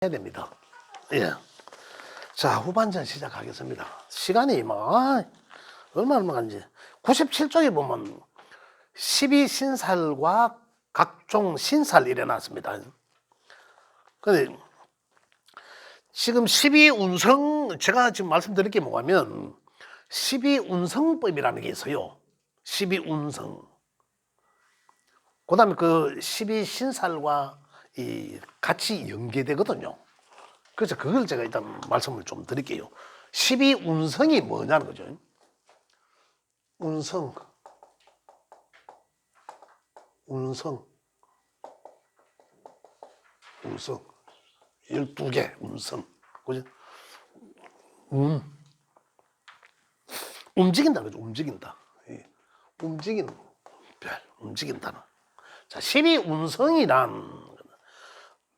해야 됩니다. 예. 자, 후반전 시작하겠습니다. 시간이 얼마나 간지 97쪽에 보면 12신살과 각종 신살이 일어났습니다. 근데 지금 12운성, 제가 지금 말씀드릴 게 뭐냐면 12운성법이라는 게 있어요. 12운성. 그 다음에 그 12신살과 같이 연계되거든요. 그래서 그걸 제가 일단 말씀을 좀 드릴게요. 12운성이 뭐냐는 거죠. 운성. 12개 운성. 그죠? 움직인다 그죠? 움직인다. 움직이는 별, 움직인다는. 자, 12운성이란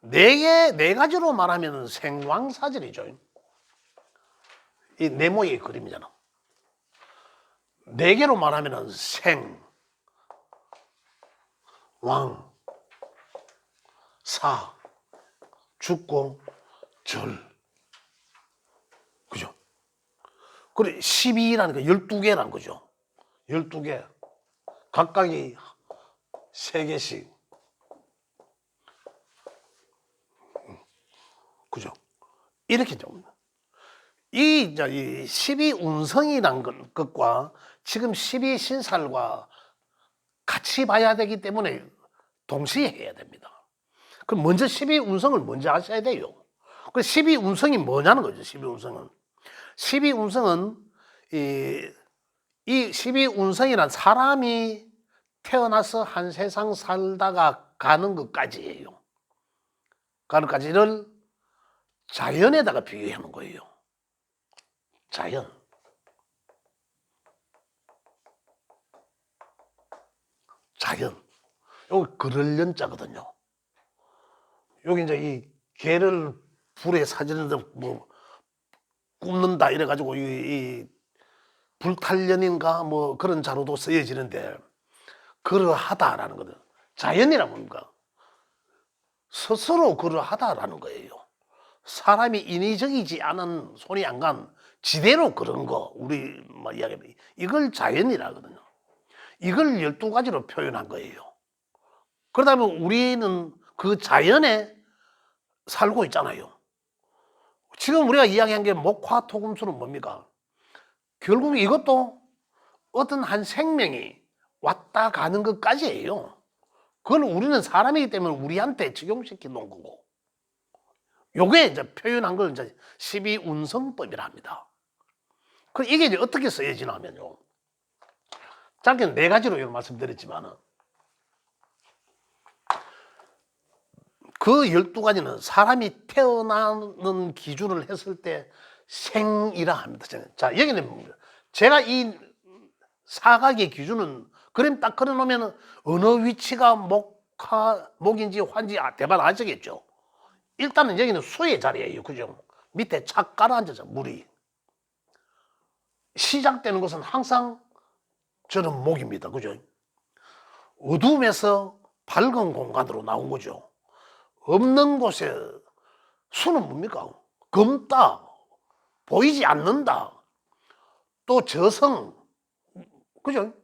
네 가지로 말하면 생왕사절이죠. 이 네모의 그림이잖아. 네 개로 말하면 생, 왕, 사, 죽고, 절. 그죠? 그래, 12라는 거 12개라는 거죠. 12개. 각각이 3개씩. 그죠? 이렇게 좀. 이 12운성이란 것과 지금 12신살과 같이 봐야 되기 때문에 동시에 해야 됩니다. 그럼 먼저 12운성을 먼저 하셔야 돼요. 그 12운성이 뭐냐는 거죠, 12운성은. 12운성은 이 12운성이란 사람이 태어나서 한 세상 살다가 가는 것까지예요. 가는 것까지를 자연에다가 비교하는 거예요. 자연. 여기 그럴련자거든요. 여기 이제 이 개를 불에 사지는데 뭐 굽는다 이래가지고 이 불탈련인가 뭐 그런 자로도 쓰여지는데 그러하다라는 거든. 자연이란 뭡니까? 스스로 그러하다라는 거예요. 사람이 인위적이지 않은 손이 안 간 지대로 그런 거 우리 이야기하면 이걸 자연이라 하거든요. 이걸 12가지로 표현한 거예요. 그러다 보면 우리는 그 자연에 살고 있잖아요. 지금 우리가 이야기한 게 목화토금수는 뭡니까? 결국 이것도 어떤 한 생명이 왔다 가는 것까지예요. 그걸 우리는 사람이기 때문에 우리한테 적용시켜 놓은 거고. 요게 이제 표현한 걸 이제 12운성법이라 합니다. 그 이게 이제 어떻게 쓰여지냐면요. 짧게 4가지로 말씀드렸지만은 그 12가지는 사람이 태어나는 기준을 했을 때 생이라 합니다. 자, 여기는 제가 이 사각의 기준은 그림 딱 그려놓으면 어느 위치가 목인지 환지 대박 아시겠죠? 일단은 여기는 수의 자리예요. 그죠? 밑에 착 깔아앉아서 물이. 시작되는 것은 항상 저는 목입니다. 그죠? 어둠에서 밝은 공간으로 나온 거죠. 없는 곳에 수는 뭡니까? 검다, 보이지 않는다, 또 저성, 그죠?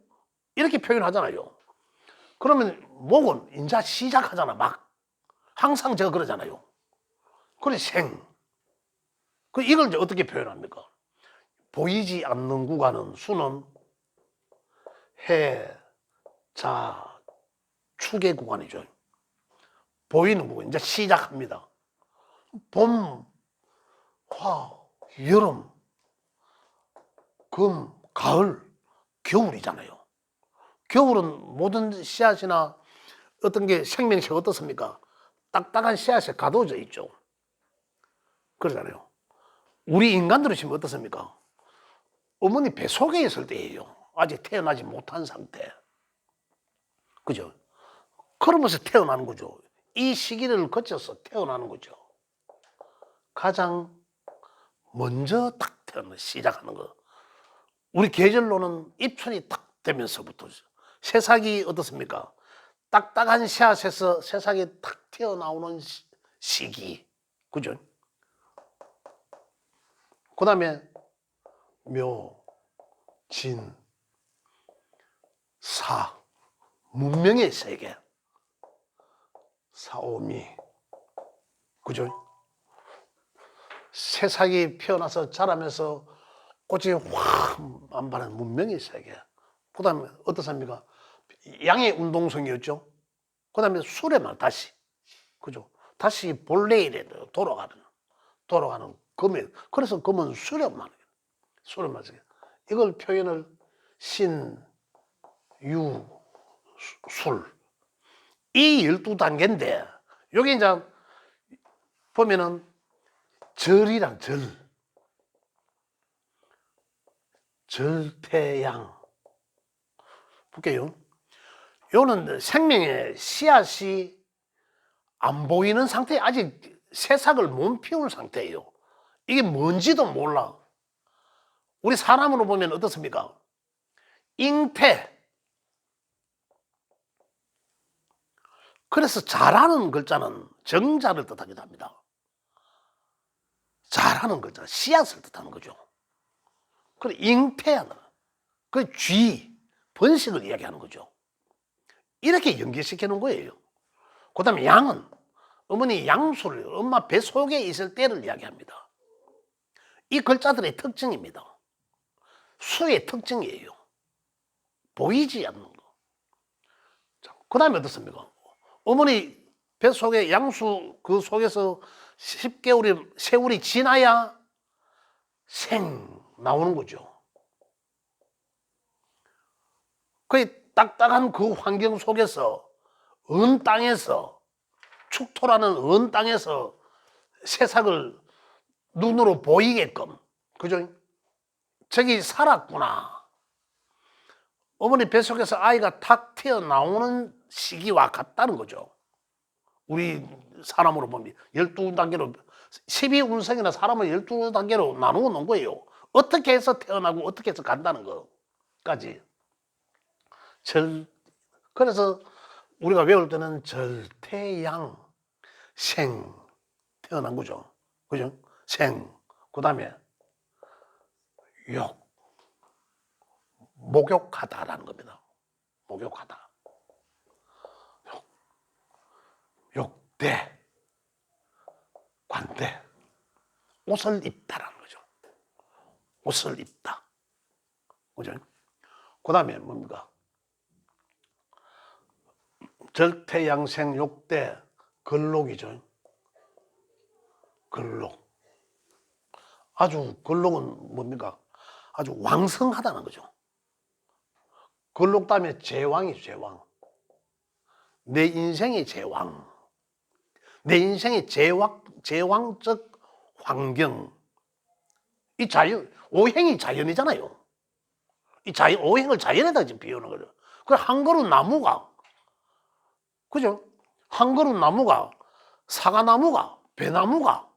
이렇게 표현하잖아요. 그러면 목은 인자 시작하잖아, 막. 항상 제가 그러잖아요. 그래, 생. 이걸 이제 어떻게 표현합니까? 보이지 않는 구간은 수는 해, 자, 축의 구간이죠. 보이는 구간, 이제 시작합니다. 봄, 화, 여름, 금금 가을, 겨울이잖아요. 겨울은 모든 씨앗이나 어떤 게 생명체가 어떻습니까? 딱딱한 씨앗에 가둬져 있죠. 그러잖아요. 우리 인간들은 지금 어떻습니까? 어머니 배 속에 있을 때예요. 아직 태어나지 못한 상태. 그죠? 그러면서 태어나는 거죠. 이 시기를 거쳐서 태어나는 거죠. 가장 먼저 딱 태어나 시작하는 거. 우리 계절로는 입춘이 딱 되면서부터 새싹이 어떻습니까? 딱딱한 씨앗에서 새싹이 탁 튀어나오는 시기. 그죠? 그 다음에 묘, 진, 사, 문명의 세계. 사오미. 그죠? 새싹이 피어나서 자라면서 꽃이 확 만발한 문명의 세계. 그 다음에 어떻습니까? 양의 운동성이었죠. 그 다음에 수레만 다시. 그죠? 다시 본래 일에 돌아가는 금이. 그래서 금은 수레만. 이걸 표현을 신, 유, 술. 이 12단계인데, 여기 이제 보면은 절이랑 절태양. 볼게요. 요는 생명의 씨앗이 안 보이는 상태, 아직 새싹을 못 피운 상태예요. 이게 뭔지도 몰라. 우리 사람으로 보면 어떻습니까? 잉태. 그래서 잘하는 글자는 정자를 뜻하기도 합니다. 잘하는 글자, 씨앗을 뜻하는 거죠. 그래, 잉태하는, 그 쥐, 번식을 이야기하는 거죠. 이렇게 연결시켜 놓은 거예요. 그 다음에 양은 어머니 양수를 엄마 뱃속에 있을 때를 이야기합니다. 이 글자들의 특징입니다. 수의 특징이에요. 보이지 않는 거. 그 다음에 어떻습니까? 어머니 뱃속에 양수 그 속에서 10개월이 세월이 지나야 생 나오는 거죠. 그 딱딱한 그 환경 속에서 언 땅에서 축토라는 언 땅에서 새싹을 눈으로 보이게끔, 그죠? 저기 살았구나. 어머니 뱃속에서 아이가 탁 튀어나오는 시기와 같다는 거죠. 우리 사람으로 보면 12단계로 12운성이나 사람을 12단계로 나누어 놓은 거예요. 어떻게 해서 태어나고 어떻게 해서 간다는 것까지. 그래서 우리가 외울 때는 절태양 생 태어난 거죠. 그죠? 생. 그다음에 욕. 목욕하다라는 겁니다. 목욕하다. 욕대. 관대. 옷을 입다라는 거죠. 옷을 입다. 그죠? 그다음에 뭡니까? 절태양생 욕대 근록이죠. 근록. 아주 근록은 뭡니까? 아주 왕성하다는 거죠. 근록 다음에 제왕이죠, 제왕. 내 인생의 제왕. 내 인생의 제왕적 환경. 이 자연, 오행이 자연이잖아요. 오행을 자연에다 지금 비우는 거죠. 그 한 그루 나무가, 그죠? 한 그루 나무가, 사과나무가, 배나무가,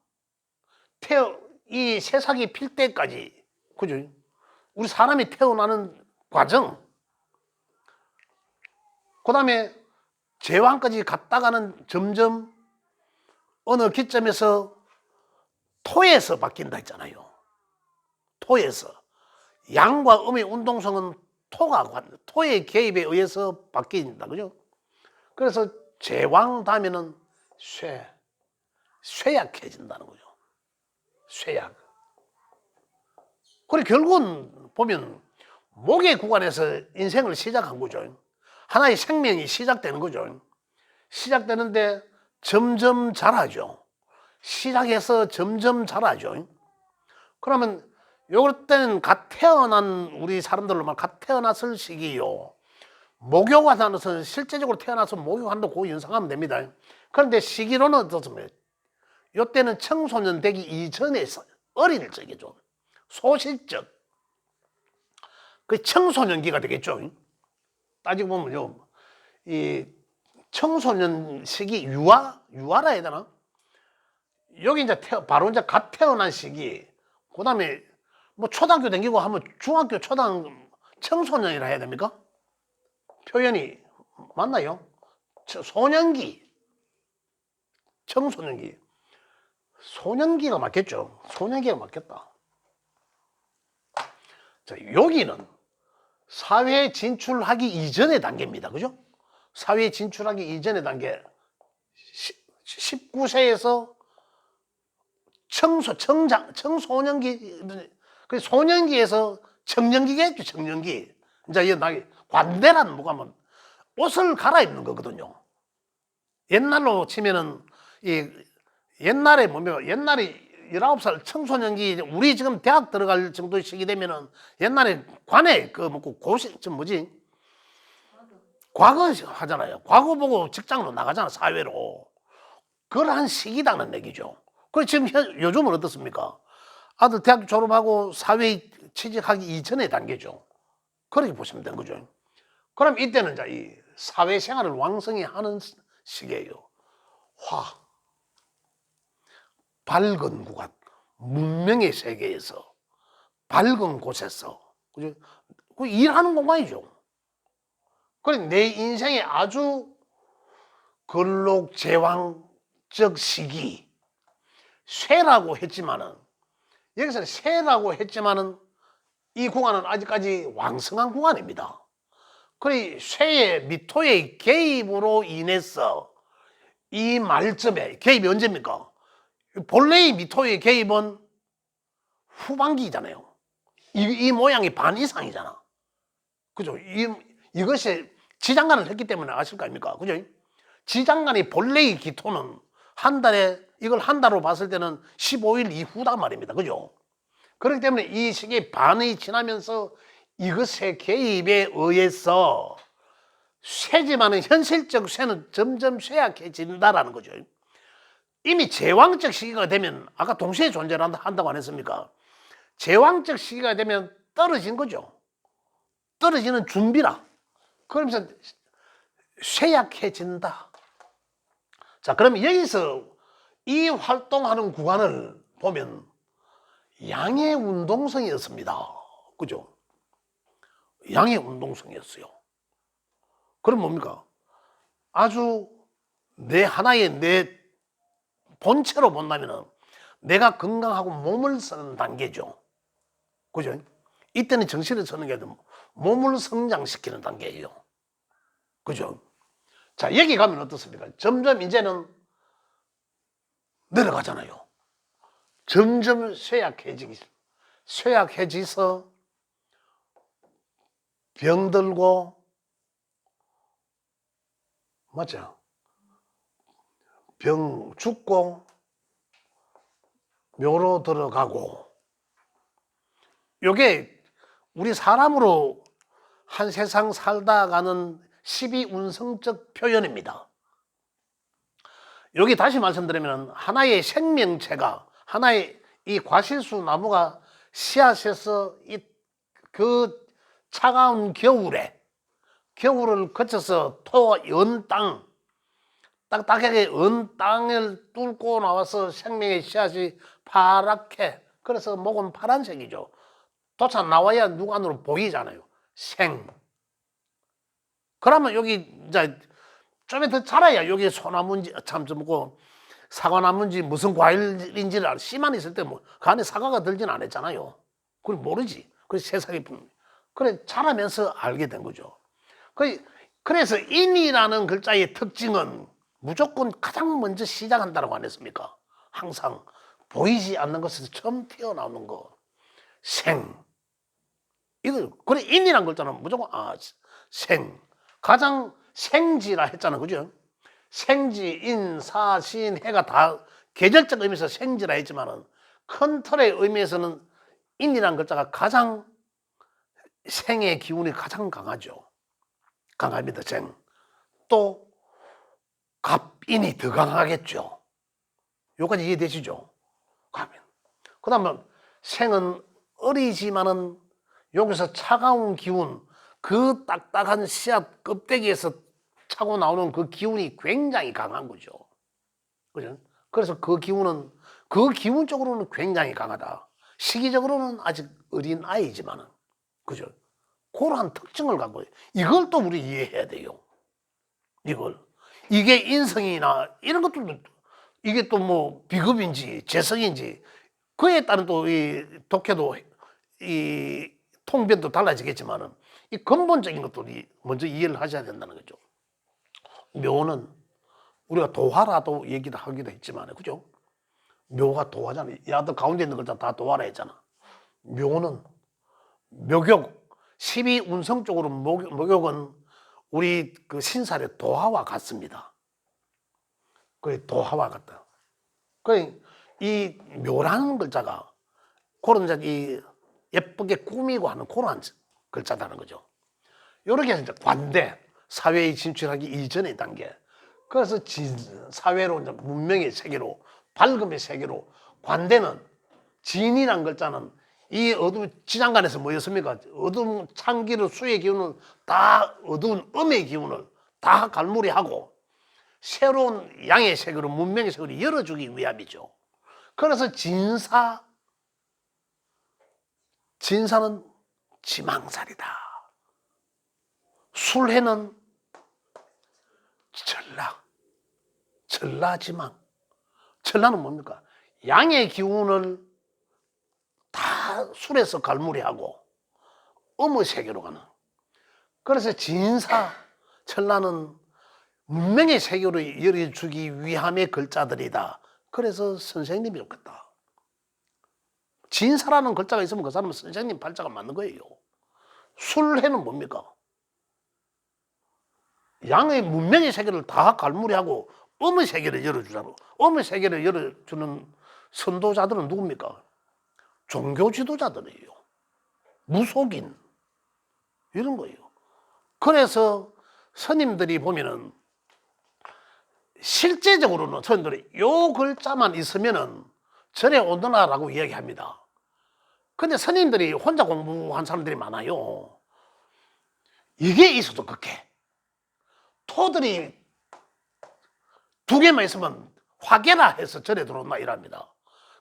이 새싹이 필 때까지, 그죠? 우리 사람이 태어나는 과정, 그 다음에 제왕까지 갔다가는 점점 어느 기점에서 토에서 바뀐다 했잖아요. 토에서. 양과 음의 운동성은 토의 개입에 의해서 바뀐다. 그죠? 그래서 제왕 다음에는 쇠약해진다는 거죠. 쇠약. 그리고 결국은 보면 목의 구간에서 인생을 시작한 거죠. 하나의 생명이 시작되는 거죠. 시작되는데 점점 자라죠. 시작해서 점점 자라죠. 그러면 요럴 때는 갓 태어난 우리 사람들로 말하면 갓 태어났을 시기요. 목욕하다는 것은 실제적으로 태어나서 목욕한다고 그 연상하면 됩니다. 그런데 시기로는 어떻습니까? 요때는 청소년 되기 이전에 어릴 적이죠. 소실적. 그 청소년기가 되겠죠. 따지고 보면요. 이 청소년 시기 유아라 해야 되나? 여기 이제 바로 이제 갓 태어난 시기. 그 다음에 뭐 초등학교 다니고 하면 중학교 청소년이라 해야 됩니까? 표현이 맞나요? 소년기, 청소년기. 소년기가 맞겠죠. 소년기가 맞겠다. 자, 여기는 사회에 진출하기 이전의 단계입니다. 그죠? 사회에 진출하기 이전의 단계. 19세에서 청소년기, 그 소년기에서 청년기겠죠, 청년기. 이제 관대란 뭐가면 옷을 갈아입는 거거든요. 옛날로 치면은, 옛날에 뭐면, 옛날에 19살 청소년기, 우리 지금 대학 들어갈 정도의 시기 되면은 옛날에 관에 과거 하잖아요. 과거 보고 직장으로 나가잖아, 사회로. 그러한 시기다는 얘기죠. 그 지금 요즘은 어떻습니까? 아들 대학교 졸업하고 사회에 취직하기 이전의 단계죠. 그렇게 보시면 되는 거죠. 그럼 이때는 이제 이 사회생활을 왕성히 하는 시기예요. 밝은 구간, 문명의 세계에서, 밝은 곳에서, 그죠? 그 일하는 공간이죠. 그래, 내 인생의 아주 근록제왕적 시기, 쇠라고 했지만은, 여기서는 쇠라고 했지만은, 이 구간은 아직까지 왕성한 구간입니다. 그래, 쇠의 미토의 개입으로 인해서 이 말점에, 개입이 언제입니까? 본래의 미토의 개입은 후반기잖아요. 이 모양이 반 이상이잖아. 그죠? 이것이 지장간을 했기 때문에 아실 거 아닙니까? 그죠? 지장간이 본래의 기토는 한 달에, 이걸 한 달로 봤을 때는 15일 이후단 말입니다. 그죠? 그렇기 때문에 이 시기 반이 지나면서 이것의 개입에 의해서 쇠지만은 현실적 쇠는 점점 쇠약해진다라는 거죠. 이미 제왕적 시기가 되면 아까 동시에 존재를 한다고 안 했습니까? 제왕적 시기가 되면 떨어진 거죠. 떨어지는 준비라. 그러면서 쇠약해진다. 자, 그럼 여기서 이 활동하는 구간을 보면 양의 운동성이었습니다. 그죠? 양의 운동성이었어요. 그럼 뭡니까? 아주 내 본체로 본다면은 내가 건강하고 몸을 쓰는 단계죠. 그죠? 이때는 정신을 쓰는 게 아니라 몸을 성장시키는 단계예요. 그죠? 자, 여기 가면 어떻습니까? 점점 이제는 내려가잖아요. 점점 쇠약해지서 병들고, 맞죠? 병 죽고, 묘로 들어가고, 요게 우리 사람으로 한 세상 살다 가는 12운성적 표현입니다. 여기 다시 말씀드리면 하나의 생명체가, 하나의 이 과실수 나무가 씨앗에서 그 차가운 겨울을 거쳐서 연 땅, 딱딱하게 연 땅을 뚫고 나와서 생명의 씨앗이 파랗게, 그래서 목은 파란색이죠. 돋아 나와야 육안으로 보이잖아요. 그러면 여기 이제 좀 더 자라야 여기 소나무인지 뭐고 사과나무인지 무슨 과일인지를 알아. 씨만 있을 때 뭐 그 안에 사과가 들진 않았잖아요. 그걸 모르지. 그래서 세상에 그래 자라면서 알게 된 거죠. 그래서 인이라는 글자의 특징은 무조건 가장 먼저 시작한다고 안 했습니까? 항상 보이지 않는 것에서 처음 튀어나오는 거. 그래 인이라는 글자는 무조건 가장 생지라 했잖아, 그죠? 생지, 인, 사, 신, 해가 다 계절적 의미에서 생지라 했지만은 큰 틀의 의미에서는 인이라는 글자가 가장 생의 기운이 가장 강하죠. 강합니다, 또 갑인이 더 강하겠죠. 여기까지 이해되시죠? 그 다음에 생은 어리지만은 여기서 차가운 기운, 그 딱딱한 씨앗 껍데기에서 차고 나오는 그 기운이 굉장히 강한 거죠. 그죠? 그래서 그 기운적으로는 굉장히 강하다. 시기적으로는 아직 어린 아이지만은, 그죠? 그러한 특징을 갖고, 이걸 또 우리 이해해야 돼요. 이게 인성이나 이런 것들도 이게 또 뭐 비급인지 재성인지 그에 따른 또 이 독해도 이 통변도 달라지겠지만은 이 근본적인 것들이 먼저 이해를 하셔야 된다는 거죠. 묘는 우리가 도화라도 얘기를 하기도 했지만, 그죠? 묘가 도화잖아요. 야도 가운데 있는 글자 다 도화라 했잖아. 묘는 묘격, 12운성 쪽으로 묘격은 우리 그 신살의 도화와 같습니다. 그 도화와 같다. 이 묘라는 글자가 그런 이 예쁘게 꾸미고 하는 그런 글자다는 거죠. 이렇게 해서 이제 관대, 사회에 진출하기 이전의 단계. 그래서 사회로 이제 문명의 세계로, 밝음의 세계로, 관대는 진이란 글자는 이 어두운 지장간에서 뭐였습니까? 어두운 창기를 수의 기운을 다 어두운 음의 기운을 다 갈무리하고 새로운 양의 세계로 문명의 세계로 열어주기 위함이죠. 그래서 진사는 지망살이다. 술해는 전라지망. 전라는 뭡니까? 양의 기운을 다 술에서 갈무리하고 음의 세계로 가는. 그래서 진사, 전라는 문명의 세계로 열어주기 위함의 글자들이다. 그래서 선생님이 좋겠다. 진사라는 글자가 있으면 그 사람은 선생님 발자가 맞는 거예요. 술해는 뭡니까? 양의 문명의 세계를 다 갈무리하고 음의 세계를 열어주잖아. 음의 세계를 열어주는 선도자들은 누굽니까? 종교 지도자들이에요. 무속인 이런 거예요. 그래서 스님들이 보면은 실제적으로는 스님들이 요 글자만 있으면은 절에 오너라라고 이야기합니다. 근데 스님들이 혼자 공부한 사람들이 많아요. 이게 있어도 그렇게 토들이 두 개만 있으면 화계라 해서 절에 들어온다 이랍니다.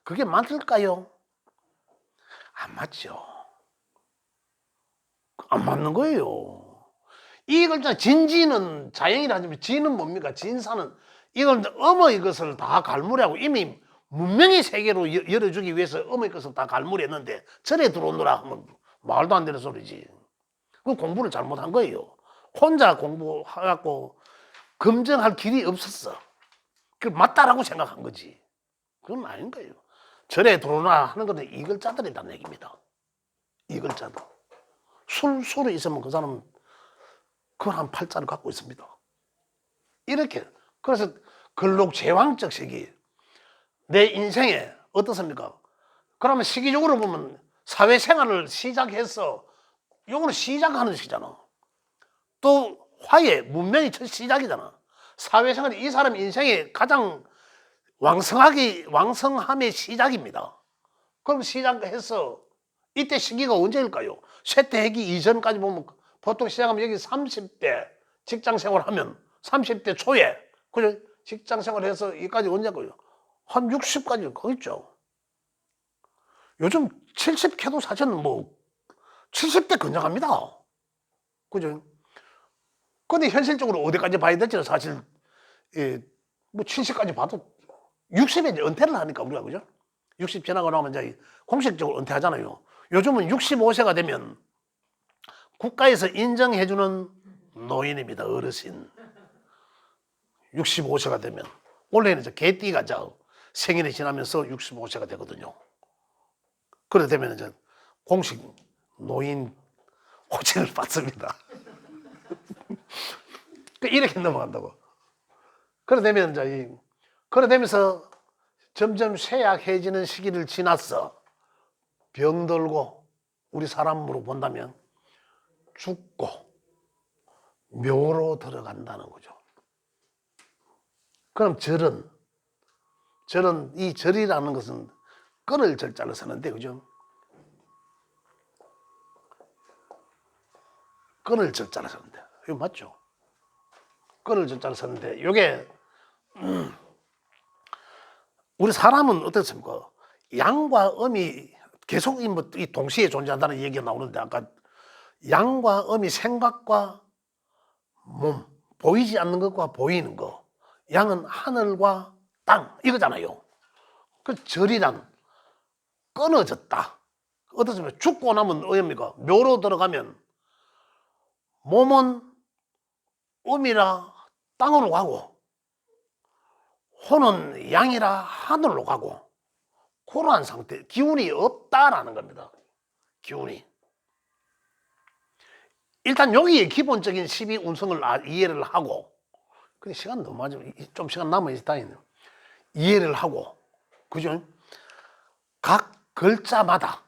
그게 맞을까요? 안 맞죠. 안 맞는 거예요. 이 글자 진지는 자연이라 하지만 지는 뭡니까? 진사는 이걸 음의 것을 다 갈무리하고 이미 문명의 세계로 열어주기 위해서 음의 것을 다 갈무리했는데 절에 들어오느라 하면 말도 안 되는 소리지. 그 공부를 잘못한 거예요. 혼자 공부해갖고 검증할 길이 없었어. 그 맞다라고 생각한 거지. 그건 아닌 거예요. 절에 들어오나 하는 것은 이 글자들이라는 얘기입니다. 이 글자들. 술이 있으면 그 사람은 그걸 한 팔자를 갖고 있습니다. 이렇게. 그래서 근록제왕적 시기. 내 인생에 어떻습니까? 그러면 시기적으로 보면 사회생활을 시작해서 이거는 시작하는 시잖아. 또 화해, 문명이 첫 시작이잖아. 사회생활이 이 사람 인생의 가장 왕성함의 시작입니다. 그럼 시작해서 이때 시기가 언제일까요? 쇠퇴하기 이전까지 보면 보통 시작하면 여기 30대 직장생활 하면 30대 초에 그죠? 직장생활 해서 여기까지 언제까요? 한 60까지 거겠죠. 요즘 70 캐도 사실은 뭐 70대 근정합니다. 그죠? 근데 현실적으로 어디까지 봐야 될지는 사실 뭐 70까지 봐도 60에 이제 은퇴를 하니까 우리가 그죠? 60 지나고 나면 이제 공식적으로 은퇴하잖아요. 요즘은 65세가 되면 국가에서 인정해주는 노인입니다. 어르신. 65세가 되면 원래는 이제 개띠가 생일이 지나면서 65세가 되거든요. 그래 되면 이제 공식 노인 호칭을 받습니다. 이렇게 넘어간다고. 그래 되면 이제 그래 되면서 점점 쇠약해지는 시기를 지났어. 병들고 우리 사람으로 본다면 죽고 묘로 들어간다는 거죠. 그럼 절은 이 절이라는 것은 끊을 절자를 쓰는데 그죠? 끊을 절자를 쓰는데 이거 맞죠? 끊을 절자를 쓰는데 이게 우리 사람은 어떻습니까? 양과 음이 계속 이 동시에 존재한다는 얘기가 나오는데 아까 양과 음이 생각과 몸 보이지 않는 것과 보이는 것 양은 하늘과 땅 이거잖아요. 그 절이란 끊어졌다. 어떻습니까? 죽고 나면 어입니까? 묘로 들어가면 몸은 음이라 땅으로 가고 혼은 양이라 하늘로 가고 그러한 상태, 기운이 없다라는 겁니다. 기운이. 일단 여기에 기본적인 12운성을 이해를 하고, 근데 시간 너무 많죠. 좀 시간 남아있을 다행이네요. 이해를 하고, 그죠? 각 글자마다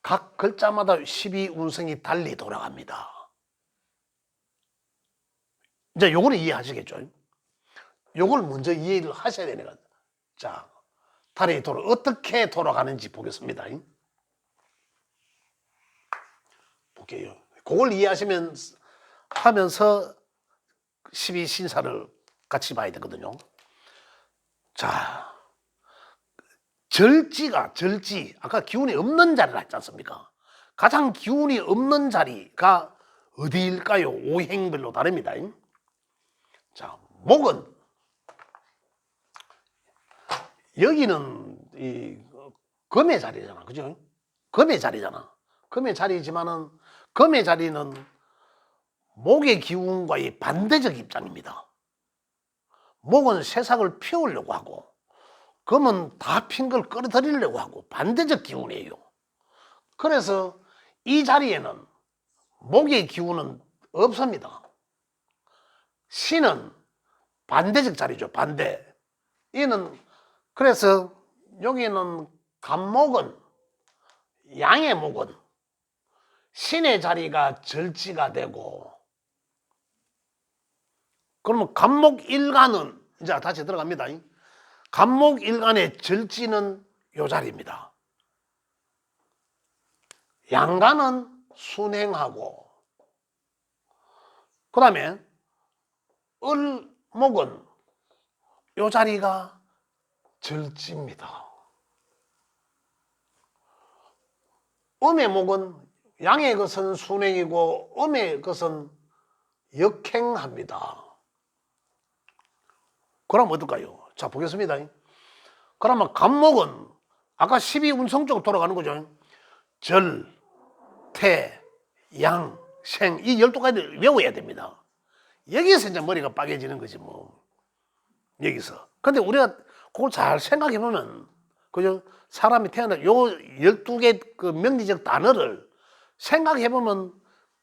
12운성이 달리 돌아갑니다. 이제 요거는 이해하시겠죠? 요걸 먼저 이해를 하셔야 되는 거예요. 자, 달이 어떻게 돌아가는지 보겠습니다. 볼게요. 그걸 이해하시면 하면서 12신사를 같이 봐야 되거든요. 자, 절지, 아까 기운이 없는 자리를 했지 않습니까? 가장 기운이 없는 자리가 어디일까요? 오행별로 다릅니다. 자, 목은 여기는 이 금의 자리잖아, 그죠? 금의 자리잖아. 금의 자리지만은 금의 자리는 목의 기운과의 반대적 입장입니다. 목은 새싹을 피우려고 하고 금은 다 핀 걸 끌어들이려고 하고 반대적 기운이에요. 그래서 이 자리에는 목의 기운은 없습니다. 신은 반대적 자리죠. 반대. 이는 그래서 여기는 간목은 양의 목은 신의 자리가 절지가 되고, 그러면 간목일간은 이제 다시 들어갑니다. 간목일간의 절지는 요 자리입니다. 양간은 순행하고, 그 다음에 을목은 요 자리가 절지입니다. 음의 목은 양의 것은 순행이고 음의 것은 역행합니다. 그럼 어떨까요? 자, 보겠습니다. 그러면 간목은 아까 12운성 쪽으로 돌아가는 거죠. 절, 태, 양, 생, 이 12가지를 외워야 됩니다. 여기서 이제 머리가 빠개지는 거지 뭐. 여기서. 근데 우리가 그걸 잘 생각해 보면, 그죠? 사람이 태어나 요 12개 그 명리적 단어를 생각해 보면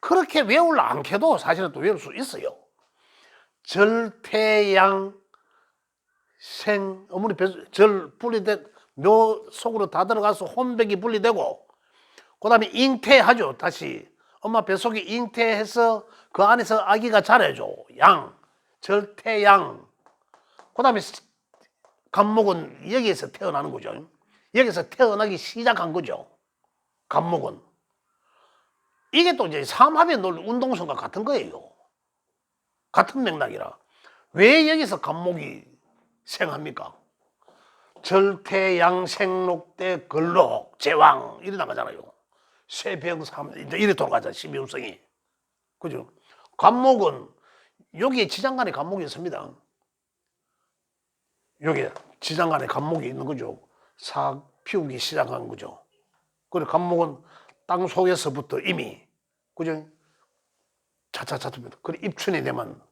그렇게 외우려 않게도 사실은 또 외울 수 있어요. 절태양 생, 어머니 절 분리돼, 묘 속으로 다 들어가서 혼백이 분리되고, 그 다음에 잉태하죠. 다시 엄마 뱃속에 잉태해서 그 안에서 아기가 자라죠. 양, 절태양. 그 다음에 간목은 여기에서 태어나는 거죠. 여기서 태어나기 시작한 거죠. 간목은. 이게 또 이제 삼합의 논리 운동성과 같은 거예요. 같은 맥락이라. 왜 여기서 간목이 생합니까? 절태, 양생록대, 걸록, 제왕 이래 나가잖아요. 쇠병삼 이래 돌아가잖아요. 12운성이. 그죠? 간목은 여기에 지장간에 간목이 있습니다. 여기에 지장간에 간목이 있는 거죠. 싹 피우기 시작한 거죠. 그리고 간목은 땅 속에서부터 이미, 그죠? 차차차차, 그리고 입춘이 되면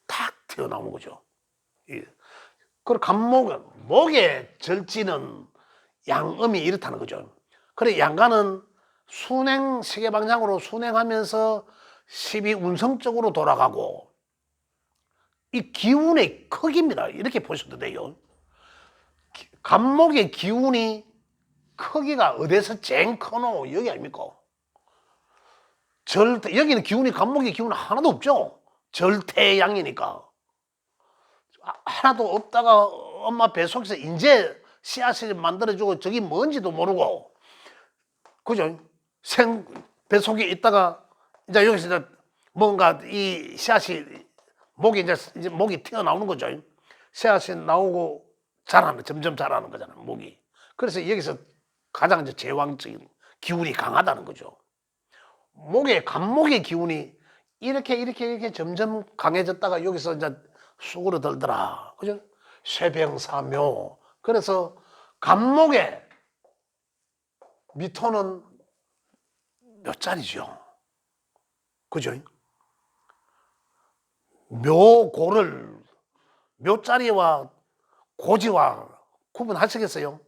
탁 튀어나오는 거죠. 그리고 간목은, 목의 절지는 양음이 이렇다는 거죠. 그래, 양간은 순행, 시계방향으로 순행하면서 12운성 쪽으로 돌아가고, 이 기운의 크기입니다. 이렇게 보셔도 돼요. 간목의 기운이 크기가 어디서 쨍 커노? 여기 아닙니까? 여기는 기운이, 간목의 기운은 하나도 없죠. 절태양이니까. 하나도 없다가 엄마 뱃속에서 이제 씨앗을 만들어주고 저기 뭔지도 모르고, 그죠? 뱃속에 있다가 이제 여기서 이제 뭔가 이 씨앗이 목이 이제 목이 튀어나오는 거죠. 씨앗이 나오고 점점 자라는 거잖아요, 목이. 그래서 여기서 가장 이제 제왕적인 기운이 강하다는 거죠. 간목의 기운이 이렇게 점점 강해졌다가 여기서 이제 쑥으로 들더라. 그죠? 쇠병사묘. 그래서 간목의 미토는 묘자리죠. 그죠? 묘고를 묘자리와 고지와 구분하시겠어요?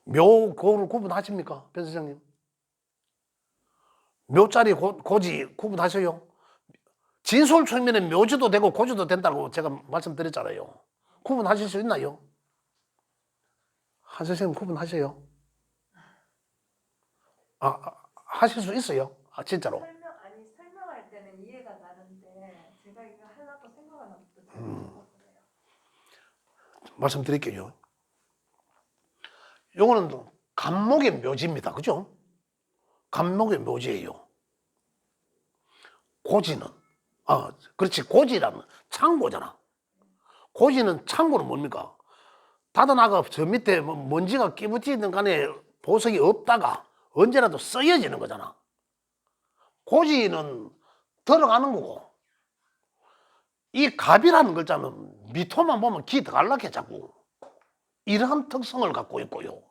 묘고를 구분하십니까? 변 선생님? 묘자리 고지 구분하셔요? 진술 측면에 묘지도 되고 고지도 된다고 제가 말씀드렸잖아요. 구분하실 수 있나요? 한 선생님 구분하세요? 하실 수 있어요? 진짜로? 설명할 때는 이해가 가는데 제가 이거 하려고 생각은 없어요. 말씀드릴게요. 요거는 간목의 묘지입니다. 그죠? 간목의 묘지예요. 고지는 그렇지, 고지라는 창고잖아. 고지는 창고는 뭡니까? 닫아나가 저 밑에 먼지가 끼묻히는 간에 보석이 없다가 언제라도 쓰여지는 거잖아. 고지는 들어가는 거고, 이 갑이라는 글자는 미토만 보면 기 들어갈락해 자꾸. 이러한 특성을 갖고 있고요.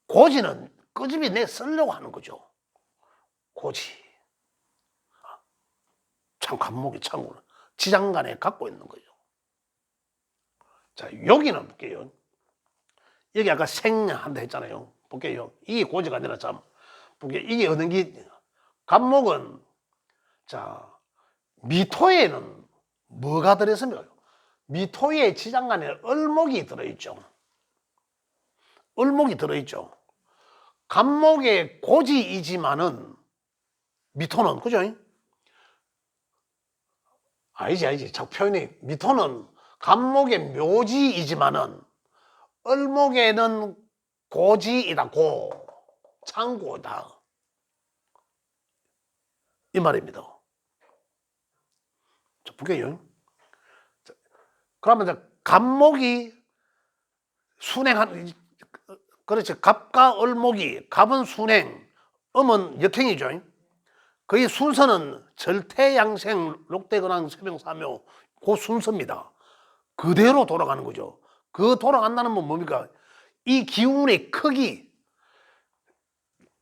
고지는 끄집이 내 쓰려고 하는 거죠. 고지. 참 간목이 창고는 지장간에 갖고 있는 거죠. 자, 여기는 볼게요. 여기 아까 생한다 했잖아요. 볼게요. 이게 고지가 아니라 참 볼게요. 이게 어느 게 간목은 자 미토에는 뭐가 들어있습니까? 미토의 지장간에 을목이 들어있죠. 을목이 들어있죠. 간목의 고지이지만은 미토는 그죠? 아니지. 자꾸 표현이 미토는 간목의 묘지이지만은 을목에는 고지이다. 창고다. 이 말입니다. 자, 볼게요. 그러면 이제 간목이 순행한, 그렇지. 갑과 을목이, 갑은 순행, 음은 역행이죠. 거의 순서는 절태양생, 록대근황, 쇠병사묘, 그 순서입니다. 그대로 돌아가는 거죠. 그 돌아간다는 건 뭡니까? 이 기운의 크기,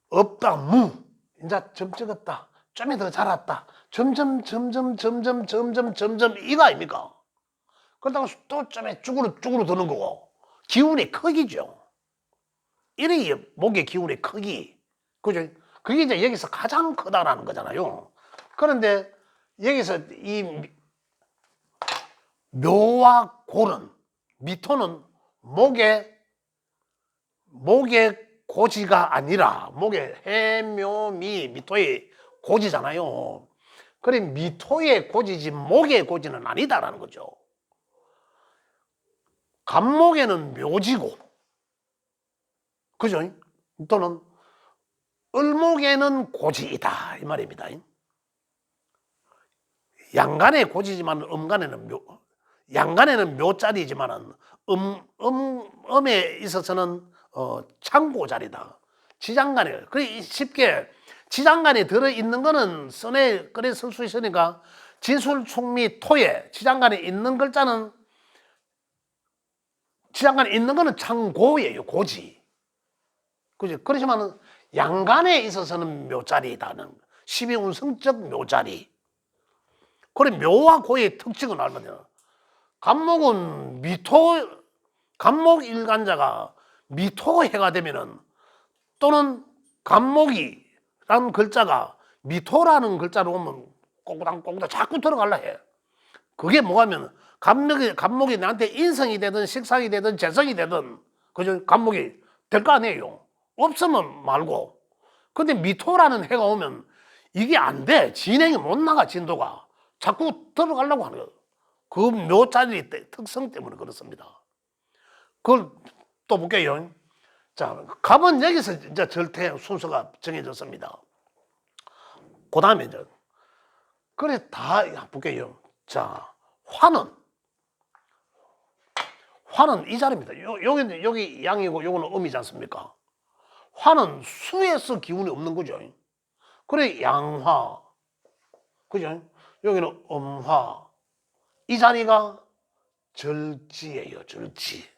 없다, 이제 점 찍었다, 좀이 더 자랐다, 점점 이거 아닙니까? 그러다가 또 좀에 쭈그러 드는 거고, 기운의 크기죠. 이래 목의 기운의 크기, 그죠? 그게 이제 여기서 가장 크다라는 거잖아요. 그런데 여기서 이 묘와 골은, 미토는 목의 고지가 아니라 목의 해묘미 미토의 고지잖아요. 그래 미토의 고지지 목의 고지는 아니다라는 거죠. 간목에는 묘지고, 그죠? 또는 을목에는 고지이다 이 말입니다. 양간의 고지지만 양간에는 묘자리지만은 음에 있어서는 창고자리다. 지장간에, 그래 쉽게 지장간에 들어있는 거는 선에 그래 쓸 수 있으니까 진술충미 토에 지장간에 있는 글자는, 지장간에 있는 거는 창고예요. 고지. 그죠? 그렇지만 양간에 있어서는 묘자리다는 12운성적 묘자리. 그래 묘와 고의 특징은 얼마냐? 간목은 간목 일간자가 미토해가 되면은, 또는 간목이라는 글자가 미토라는 글자로 오면 꼬꾸당 자꾸 들어갈라 해. 그게 뭐냐면 간목이 나한테 인성이 되든 식상이 되든 재성이 되든, 그죠? 간목이 될 거 아니에요. 없으면 말고. 근데 미토라는 해가 오면 이게 안 돼. 진행이 못 나가, 진도가. 자꾸 들어가려고 하는 거예요. 그 묘자리 특성 때문에 그렇습니다. 그걸 또 볼게요. 자, 갑은 여기서 이제 절대 순서가 정해졌습니다. 그 다음에 이제, 그래 다 볼게요. 자, 화는 이 자리입니다. 여기 양이고 요거는 음이지 않습니까? 화는 수에서 기운이 없는 거죠. 그래 양화, 그죠? 여기는 음화. 이 자리가 절지예요. 절지.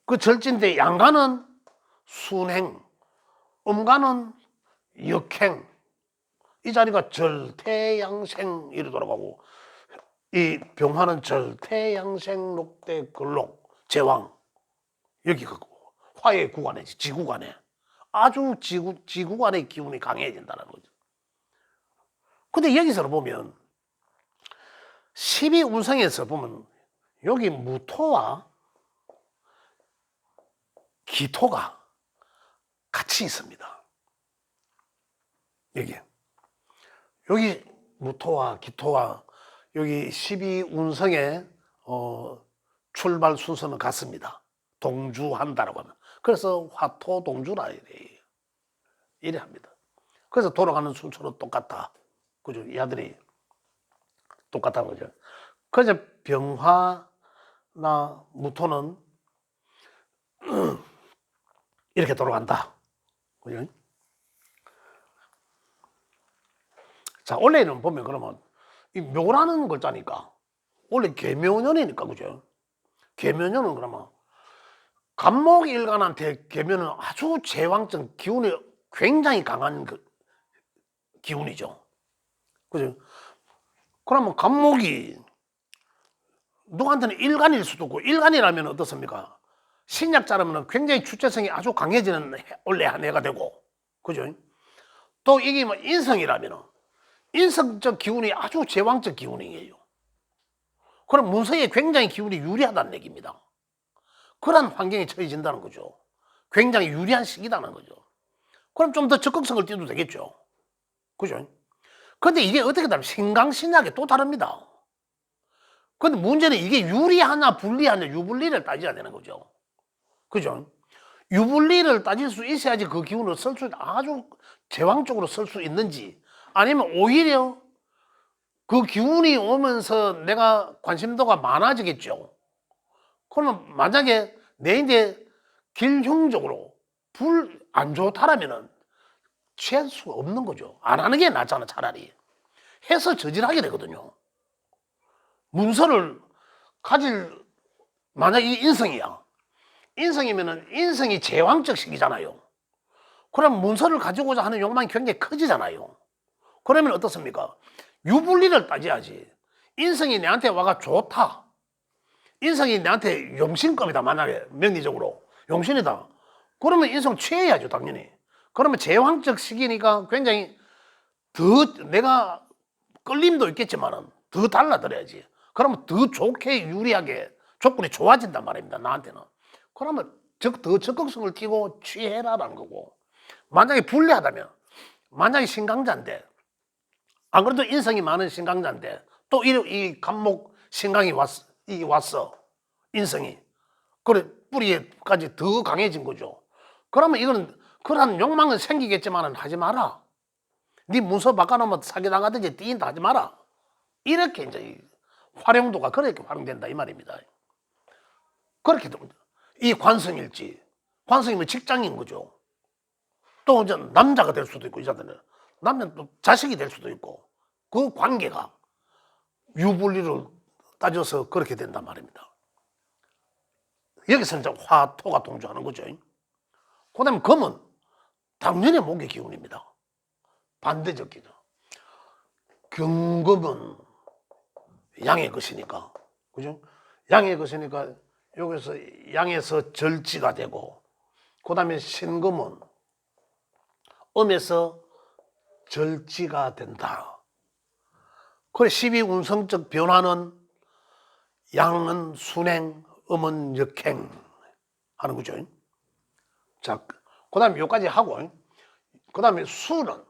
그 절지인데 양간은 순행, 음간은 역행. 이 자리가 절태양생 이리 돌아가고 이 병화는 절태양생 녹대 근록 제왕 여기 그 화의 구간에 지구간에 아주 지구간의 기운이 강해진다는 거죠. 근데 여기서 보면 12운성에서 보면 여기 무토와 기토가 같이 있습니다. 여기 무토와 기토와 여기 12운성의 출발 순서는 같습니다. 동주한다라고 하면. 그래서 화토동주라 이래 합니다. 그래서 돌아가는 순서는 똑같다. 그죠? 이 아들이 똑같다는 거죠. 그래서 병화나 무토는 이렇게 돌아간다. 그죠? 자, 원래는 보면 그러면 이 묘라는 글자니까 원래 계묘년이니까 그죠? 계묘년은 그러면 간목일간한테 계묘는 아주 제왕적 기운이 굉장히 강한 그 기운이죠. 그죠? 그러면 간목이 누구한테는 일간일 수도 있고 일간이라면 어떻습니까? 신약자라면 굉장히 주체성이 아주 강해지는 원래 한 해가 되고 그죠? 또 이게 뭐 인성이라면 인성적 기운이 아주 제왕적 기운이에요. 그럼 문서에 굉장히 기운이 유리하다는 얘기입니다. 그런 환경에 처해진다는 거죠. 굉장히 유리한 시기다는 거죠. 그럼 좀 더 적극성을 띄워도 되겠죠. 그죠? 근데 이게 어떻게 다르면 신강신약이 또 다릅니다. 근데 문제는 이게 유리하냐 불리하냐 유불리를 따져야 되는 거죠. 그죠? 유불리를 따질 수 있어야지 그 기운을 쓸 수 아주 제왕적으로 쓸 수 있는지 아니면 오히려 그 기운이 오면서 내가 관심도가 많아지겠죠. 그러면 만약에 내 이제 길흉적으로 불 안 좋다라면은 취할 수가 없는 거죠. 안 하는 게 낫잖아 차라리. 해서 저질하게 되거든요. 문서를 가질 만약 이 인성이야. 인성이면은 인성이 제왕적 시기잖아요. 그럼 문서를 가지고자 하는 욕망이 굉장히 커지잖아요. 그러면 어떻습니까? 유불리를 따져야지. 인성이 내한테 와가 좋다. 인성이 내한테 용신급이다. 만약에 명리적으로 용신이다. 그러면 인성 취해야죠 당연히. 그러면 제왕적 시기니까 굉장히 더 내가 끌림도 있겠지만은 더 달라들어야지. 그러면 더 좋게 유리하게 조건이 좋아진단 말입니다 나한테는. 그러면 더 적극성을 띠고 취해라라는 거고. 만약에 불리하다면 만약에 신강자인데 안 그래도 인성이 많은 신강자인데 또 이 간목 신강이 왔어 인성이 그래 뿌리에까지 더 강해진 거죠. 그러면 이거는 그러한 욕망은 생기겠지만은 하지 마라. 네 문서 바꿔놓으면 사기당하든지 띠인다 하지 마라. 이렇게 이제 활용도가 그렇게 활용된다 이 말입니다. 그렇게 됩니다. 이 관성일지 관성이면 직장인 거죠. 또 이제 남자가 될 수도 있고 여자들은 남자는 또 자식이 될 수도 있고 그 관계가 유불리를 따져서 그렇게 된단 말입니다. 여기서 이제 화토가 동조하는 거죠. 그 다음에 금은 당연히 목의 기운입니다. 반대적 기죠. 경금은 양의 것이니까, 그죠? 양의 것이니까 여기서 양에서 절지가 되고, 그 다음에 신금은 음에서 절지가 된다. 그래 12운성적 변화는 양은 순행, 음은 역행 하는 거죠. 자, 그 다음에 여기까지 하고, 그 다음에 수는,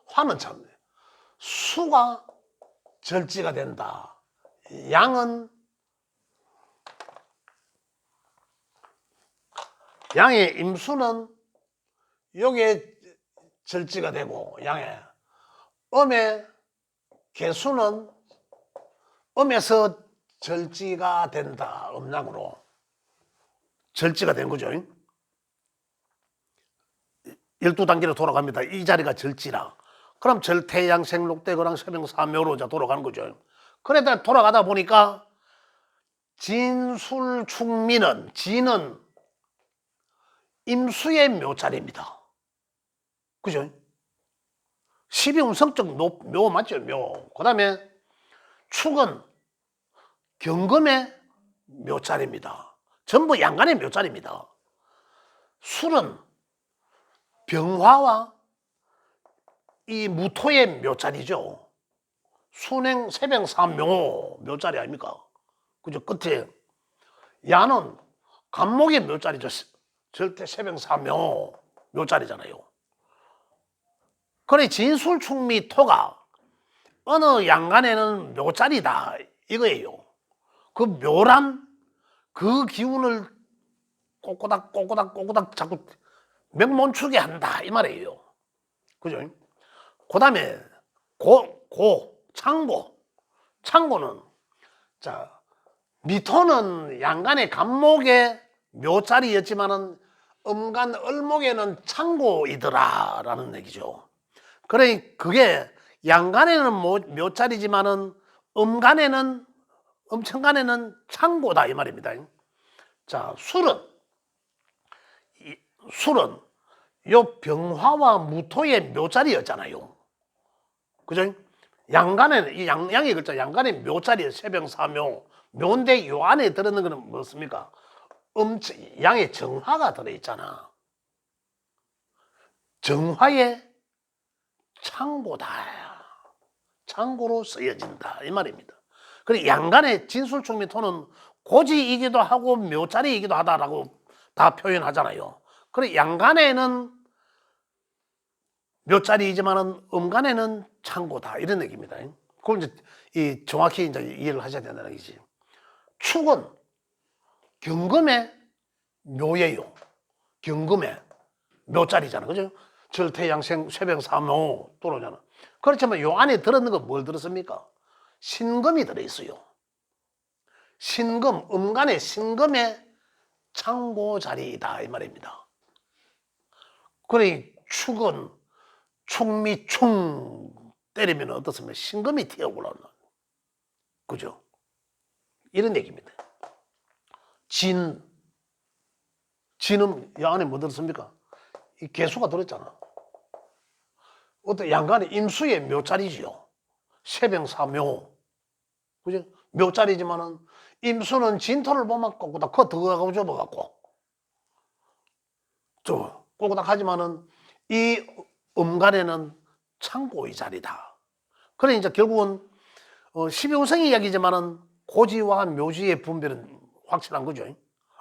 화는 참, 수가 절지가 된다. 양은, 양의 임수는 여기에 절지가 되고, 양의, 음의 개수는 음에서 절지가 된다. 음양으로. 절지가 된 거죠. 12단계로 돌아갑니다. 이 자리가 절지라. 그럼 절태양생 녹대거랑 서명사묘로 돌아가는 거죠. 그러다 돌아가다 보니까 진술충미는 진은 임수의 묘자리입니다. 그죠? 12운성적 묘 맞죠? 묘. 그 다음에 축은 경금의 묘자리입니다. 전부 양간의 묘자리입니다. 술은 병화와 이 무토의 묘자리죠. 순행 세병사묘 묘자리 아닙니까? 그죠? 끝에 야는 간목의 묘자리죠. 절대 세병사묘 묘자리잖아요. 그래 진술충미 토가 어느 양간에는 묘자리다 이거예요. 그 묘란 그 기운을 꼬꼬닥 자꾸 명몬축에 한다 이 말이에요. 그죠? 그 다음에 창고는 자 미토는 양간의 간목의 묘자리였지만은 음간 을목에는 창고이더라라는 얘기죠. 그래 그게 양간에는 묘자리지만은 음천간에는 창고다 이 말입니다. 자 술은 요 병화와 무토의 묘자리였잖아요. 그죠? 양간에는 이 양의 글자 양간의 묘자리에 세병사묘 묘인데 요 안에 들어있는 거는 뭐습니까? 양의 정화가 들어있잖아. 정화의 창고다. 창고로 쓰여진다 이 말입니다. 그리고 양간의 진술충미토는 고지이기도 하고 묘자리이기도 하다라고 다 표현하잖아요. 그리고 양간에는 묘자리이지만은 음간에는 창고다 이런 얘기입니다. 그걸 이제 정확히 이제 이해를 하셔야 된다는 얘기지. 축은 경금의 묘예요. 경금의 묘자리잖아, 그죠? 절태양생 쇠병사묘 또로잖아. 그렇지만 요 안에 들었는 건 뭘 들었습니까? 신금이 들어있어요. 신금, 음간의 신금의 창고 자리이다 이 말입니다. 그래 축은 충미충 때리면 어떻습니까? 신금이 튀어올라오는 그죠? 이런 얘기입니다. 진은 이 안에 뭐 들었습니까? 이 개수가 들었잖아. 어떤 양간의 임수의 묘자리지요. 세병사묘. 그죠? 묘자리지만은 임수는 진토를 보면 꼬꼬닥 그거 들어가고 접어갖고 저 꼬꼬닥 하지만은 이 음간에는 창고의 자리다. 그래 이제 결국은 12운성의 이야기지만은 고지와 묘지의 분별은 확실한 거죠.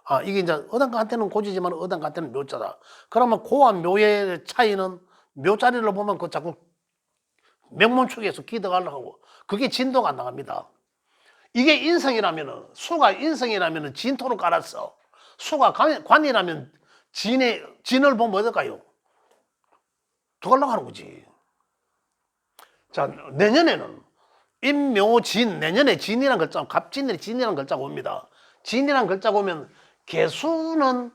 아 이게 이제 어딘가한테는 고지지만 어딘가한테는 묘자다. 그러면 고와 묘의 차이는 묘자리를 보면 그 자꾸 명문축에서 기득하려고 하고 그게 진도가 안 나갑니다. 이게 인성이라면은 수가 인성이라면은 진토로 깔았어. 수가 관이라면 진을 보면 어떨까요? 들어가려고 하는 거지. 자 내년에는 임묘진 내년에 진이란 글자 갑진이 진이란 글자가 옵니다. 진이란 글자가 오면 개수는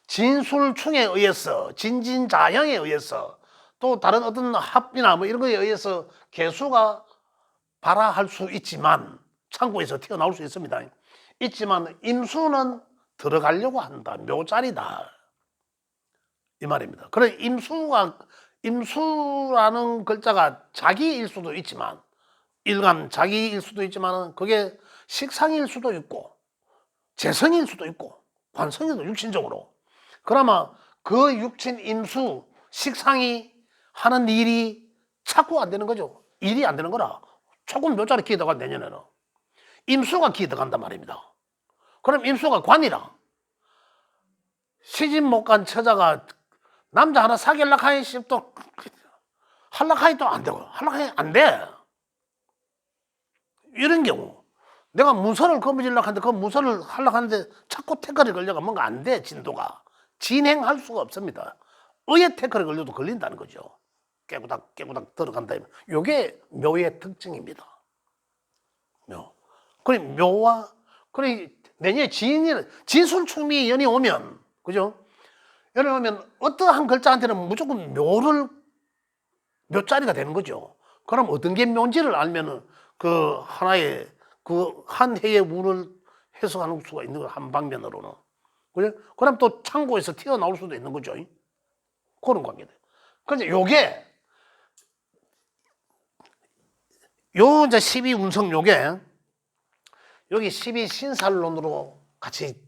진술충에 의해서 진진자형에 의해서 또 다른 어떤 합이나 뭐 이런 거에 의해서 개수가 발화할 수 있지만 창고에서 튀어나올 수 있습니다. 있지만 임수는 들어가려고 한다. 묘자리다. 이 말입니다. 그래 임수라는 글자가 자기일 수도 있지만 일간 자기일 수도 있지만 그게 식상일 수도 있고 재성일 수도 있고 관성일도 육신적으로 그러면 그 육신 임수 식상이 하는 일이 자꾸 안 되는 거죠. 일이 안 되는 거라 조금 묘자리 기대가 내년에는 임수가 기대간단 말입니다. 그럼 임수가 관이라 시집 못 간 처자가 남자 하나 사귀려고 하니 또 하려고 하니 또 안 되고 하려고 하니 안 돼. 이런 경우 내가 문서를 거머쥐려고 하는데 그 문서를 하려고 하는데 자꾸 태클이 걸려가 뭔가 안 돼. 진도가 진행할 수가 없습니다. 의의 태클이 걸려도 걸린다는 거죠. 깨구닥 들어간다. 이게 묘의 특징입니다. 묘. 그래 묘와 그래 내년에 진술충미 연이 오면 그죠? 연이 오면 어떠한 글자한테는 무조건 묘자리가 되는 거죠. 그럼 어떤 게 묘인지를 알면은 그 하나의 그 한 해의 운을 해석하는 수가 있는 거예요. 한 방면으로는. 그죠? 그럼 또 창고에서 튀어나올 수도 있는 거죠. 그런 관계다. 그래서 요게 요 이제 12운성 요게 여기 12신살론으로 같이